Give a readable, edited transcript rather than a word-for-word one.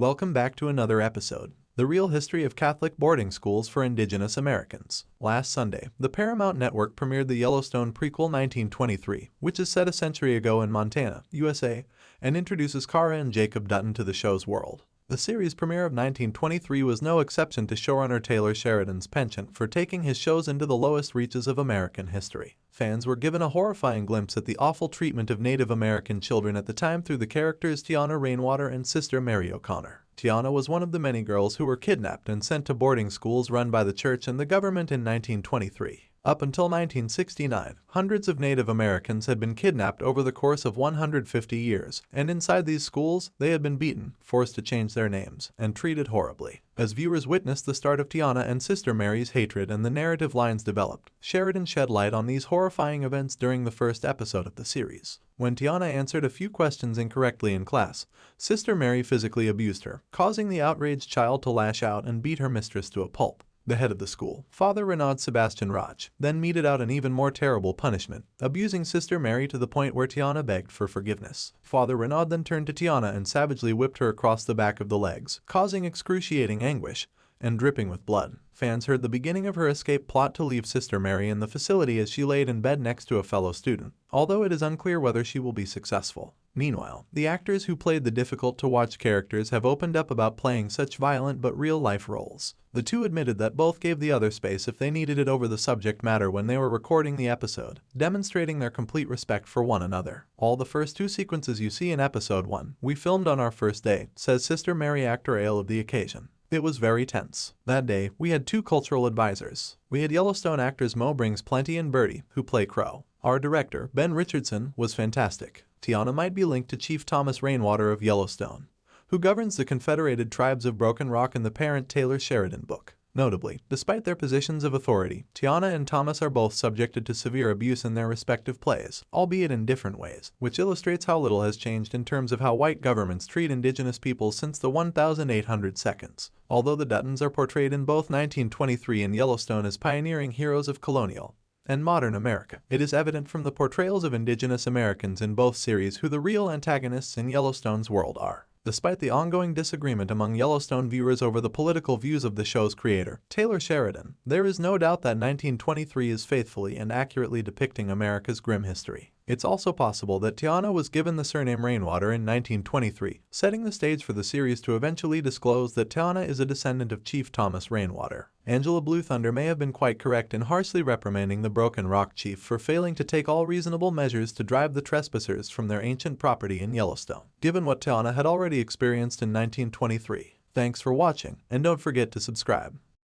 Welcome back to another episode. The Real History of Catholic Boarding Schools for Indigenous Americans. Last Sunday, the Paramount Network premiered the Yellowstone prequel 1923, which is set a century ago in Montana, USA, and introduces Kara and Jacob Dutton to the show's world. The series premiere of 1923 was no exception to showrunner Taylor Sheridan's penchant for taking his shows into the lowest reaches of American history. Fans were given a horrifying glimpse at the awful treatment of Native American children at the time through the characters Teonna Rainwater and Sister Mary O'Connor. Teonna was one of the many girls who were kidnapped and sent to boarding schools run by the church and the government in 1923. Up until 1969, hundreds of Native Americans had been kidnapped over the course of 150 years, and inside these schools, they had been beaten, forced to change their names, and treated horribly. As viewers witnessed the start of Teonna and Sister Mary's hatred and the narrative lines developed, Sheridan shed light on these horrifying events during the first episode of the series. When Teonna answered a few questions incorrectly in class, Sister Mary physically abused her, causing the outraged child to lash out and beat her mistress to a pulp. The head of the school, Father Renaud Sebastian Roch, then meted out an even more terrible punishment, abusing Sister Mary to the point where Teonna begged for forgiveness. Father Renaud then turned to Teonna and savagely whipped her across the back of the legs, causing excruciating anguish and dripping with blood. Fans heard the beginning of her escape plot to leave Sister Mary in the facility as she laid in bed next to a fellow student, although it is unclear whether she will be successful. Meanwhile, the actors who played the difficult-to-watch characters have opened up about playing such violent but real-life roles. The two admitted that both gave the other space if they needed it over the subject matter when they were recording the episode, demonstrating their complete respect for one another. All the first two sequences you see in episode 1, we filmed on our first day, says Sister Mary actor Ale of the occasion. It was very tense. That day, we had two cultural advisors. We had Yellowstone actors Mo Brings Plenty and Birdie, who play Crow. Our director, Ben Richardson, was fantastic. Teonna might be linked to Chief Thomas Rainwater of Yellowstone, who governs the Confederated Tribes of Broken Rock in the parent Taylor Sheridan book. Notably, despite their positions of authority, Teonna and Thomas are both subjected to severe abuse in their respective plays, albeit in different ways, which illustrates how little has changed in terms of how white governments treat indigenous peoples since the 1800 seconds. Although the Duttons are portrayed in both 1923 and Yellowstone as pioneering heroes of colonial and modern America, it is evident from the portrayals of indigenous Americans in both series who the real antagonists in Yellowstone's world are. Despite the ongoing disagreement among Yellowstone viewers over the political views of the show's creator, Taylor Sheridan, there is no doubt that 1923 is faithfully and accurately depicting America's grim history. It's also possible that Teonna was given the surname Rainwater in 1923, setting the stage for the series to eventually disclose that Teonna is a descendant of Chief Thomas Rainwater. Angela Blue Thunder may have been quite correct in harshly reprimanding the Broken Rock chief for failing to take all reasonable measures to drive the trespassers from their ancient property in Yellowstone, given what Teonna had already experienced in 1923. Thanks for watching, and don't forget to subscribe.